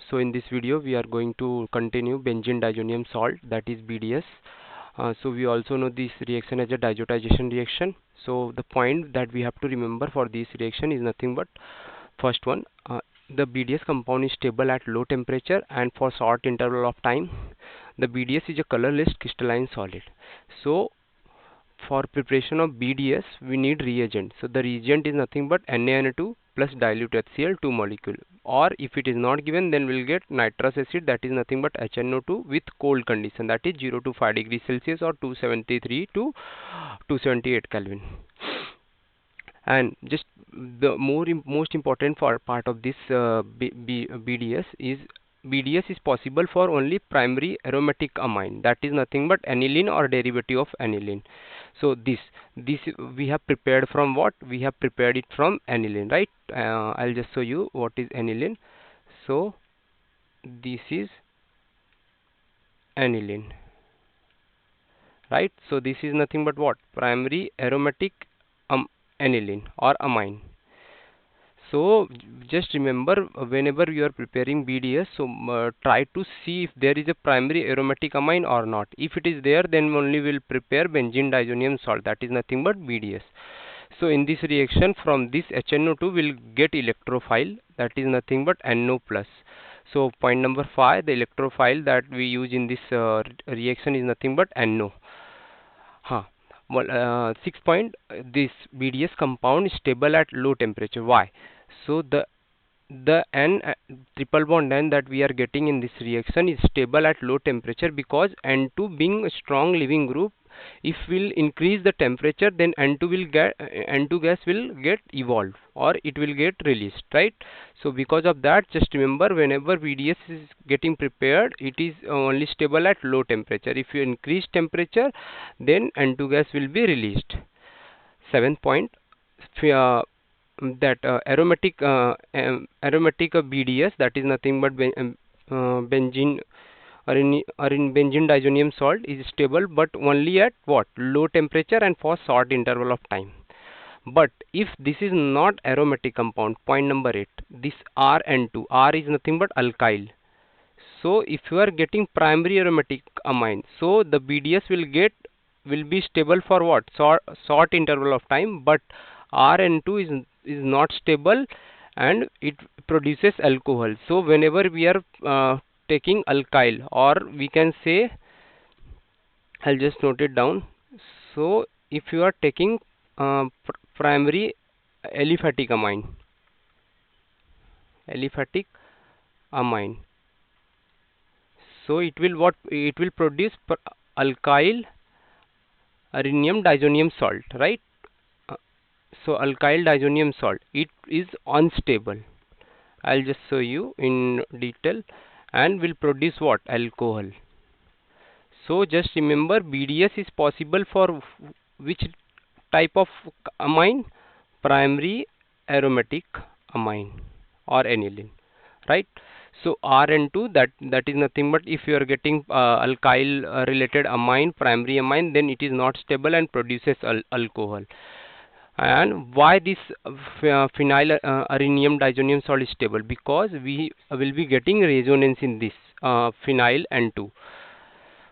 So in this video we are going to continue benzene diazonium salt, that is BDS. So we also know this reaction as a diazotization reaction. So the point that we have to remember for this reaction is nothing but first one, the BDS compound is stable at low temperature and for short interval of time. The BDS is a colorless crystalline solid. So for preparation of BDS we need reagent. So the reagent is nothing but NaNO2 plus dilute HCl 2 molecule, or if it is not given then we'll get nitrous acid, that is nothing but HNO2 with cold condition, that is 0 to 5 degrees Celsius or 273 to 278 Kelvin. And just the most important for part of this BDS is possible for only primary aromatic amine, that is nothing but aniline or derivative of aniline. So this we have prepared from what? We have prepared it from aniline, right? I'll just show you what is aniline. So this is aniline, right? So this is nothing but what? Primary aromatic aniline or amine. So just remember, whenever you are preparing BDS, so try to see if there is a primary aromatic amine or not. If it is there, then only we'll prepare benzene diazonium salt, that is nothing but BDS. So in this reaction, from this HNO2 will get electrophile, that is nothing but NO plus. So point number 5, the electrophile that we use in this reaction is nothing but NO. Well, 6 point, this BDS compound is stable at low temperature. Why? So the N triple bond N that we are getting in this reaction is stable at low temperature because N2 being a strong leaving group, if we'll increase the temperature, then N2 gas will get evolved or it will get released, right? So because of that, just remember, whenever BDS is getting prepared, it is only stable at low temperature. If you increase temperature, then N2 gas will be released. 7th point, that aromatic BDS, that is nothing but benzene or in benzene diazonium salt, is stable but only at what? Low temperature and for short interval of time. But if this is not aromatic compound, point number 8, this RN2, R is nothing but alkyl. So if you are getting primary aromatic amine, so the BDS will be stable for what? Short interval of time, but RN2 is not stable and it produces alcohol. So whenever we are taking alkyl, or we can say, I'll just note it down. So if you are taking primary aliphatic amine, so it will produce alkyl rhenium diazonium salt, right? So alkyl diazonium salt, it is unstable. I'll just show you in detail, and will produce what? Alcohol. So just remember, BDS is possible for which type of amine? Primary aromatic amine or aniline, right? So RN2, that is nothing but, if you are getting alkyl related amine, primary amine, then it is not stable and produces alcohol. And why this phenyl areninium diazonium salt is stable? Because we will be getting resonance in this phenyl N2.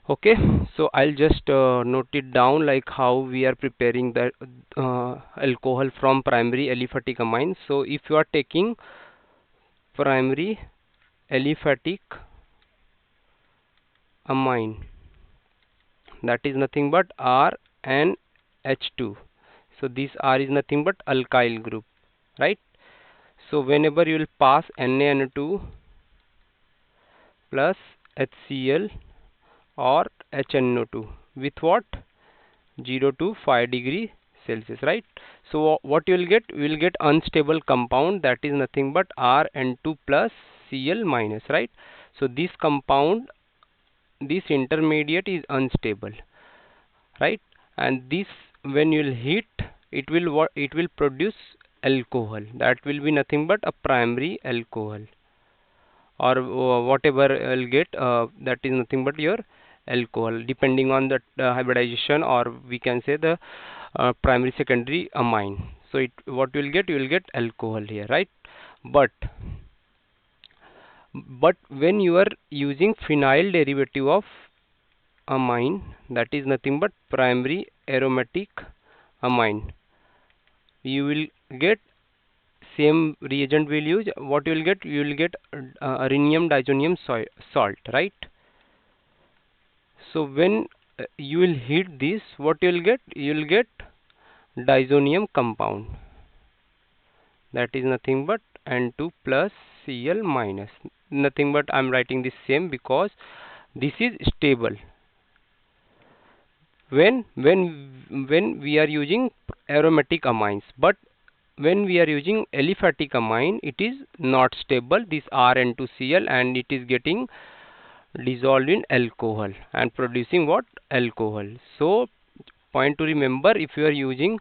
Okay, so I'll just note it down, like how we are preparing the alcohol from primary aliphatic amine. So if you are taking primary aliphatic amine, that is nothing but RNH2. So this R is nothing but alkyl group, right? So whenever you will pass NaNO2 plus HCl or HNO2 with what? 0 to 5 degree Celsius, right? So what you will get? You will get unstable compound, that is nothing but RN2 plus Cl minus, right? So this compound, this intermediate is unstable, right? And this, when you will heat, it will produce alcohol, that will be nothing but a primary alcohol, or whatever will get, that is nothing but your alcohol, depending on the hybridization, or we can say the primary secondary amine. So what you will get? You will get alcohol here, right? But But when you are using phenyl derivative of amine, that is nothing but primary aromatic amine, you will get same reagent will use. What you will get? You will get rhenium diazonium salt, right? So when you will heat this, what you will get? You will get diazonium compound, that is nothing but N2 plus Cl minus. Nothing but I am writing this same because this is stable. When we are using aromatic amines, but when we are using aliphatic amine, it is not stable, this Rn2Cl, and it is getting dissolved in alcohol and producing what? Alcohol. So point to remember, if you are using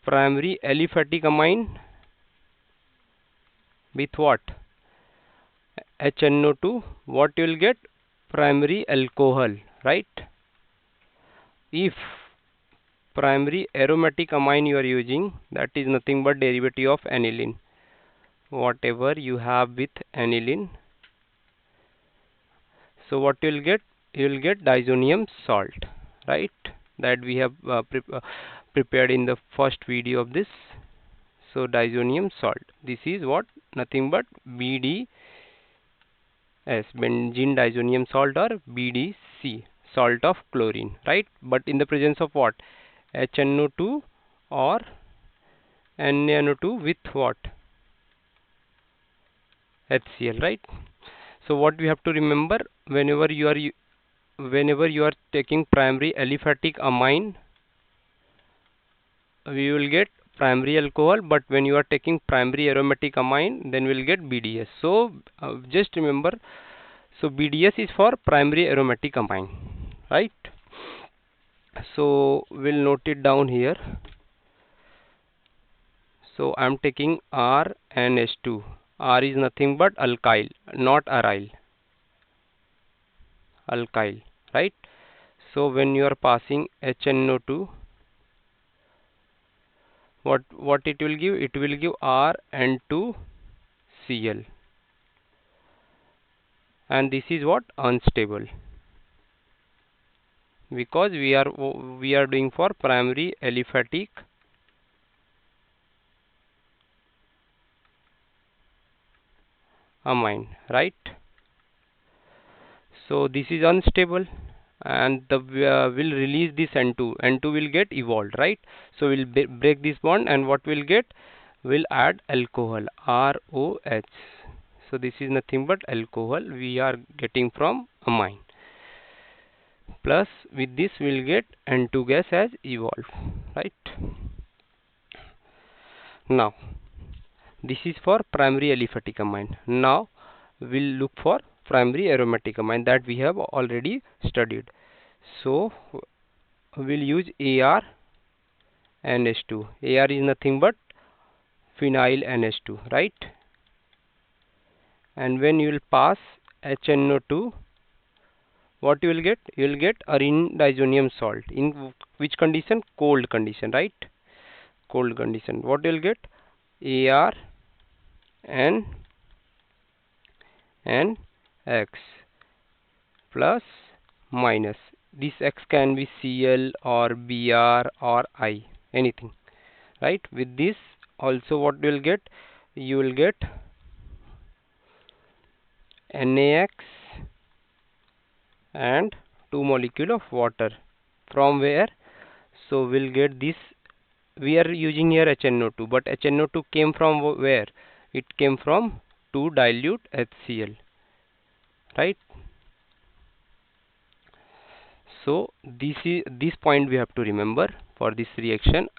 primary aliphatic amine with what? HNO2, what you will get? Primary alcohol, right? If primary aromatic amine you are using, that is nothing but derivative of aniline. Whatever you have with aniline, so what you will get? You will get diazonium salt, right? That we have prepared in the first video of this. So diazonium salt, this is what? Nothing but BDS, benzene diazonium salt, or BDC, salt of chlorine, right? But in the presence of what? HNO2 or NaNO2 with what? HCl, right? So what we have to remember, whenever you are taking primary aliphatic amine, we will get primary alcohol, but when you are taking primary aromatic amine, then we will get BDS. So just remember, so BDS is for primary aromatic amine, right? So we'll note it down here. So I am taking RNH2. R is nothing but alkyl, not aryl. Alkyl, right? So when you are passing HNO2, what it will give? It will give Rn2Cl, and this is what? Unstable, because we are doing for primary aliphatic amine, right? So this is unstable, and the will release this N2. N2 will get evolved, right? So we'll break this bond, and what we'll get? We'll add alcohol, ROH. So this is nothing but alcohol we are getting from amine. Plus with this we'll get N2 gas as evolved, right? Now this is for primary aliphatic amine. Now we'll look for primary aromatic amine that we have already studied. So we'll use AR NH2. AR is nothing but phenyl NH2, right? And when you will pass HNO2, what you will get? You will get arene diazonium salt. In which condition? Cold condition, right? Cold condition. What you will get? AR N X plus minus. This X can be Cl or Br or I, anything, right? With this also what you will get? You will get NaX and 2 molecule of water. From where? So we'll get this. We are using here HNO2, but HNO2 came from where? It came from 2 dilute HCl, right? So this point we have to remember for this reaction.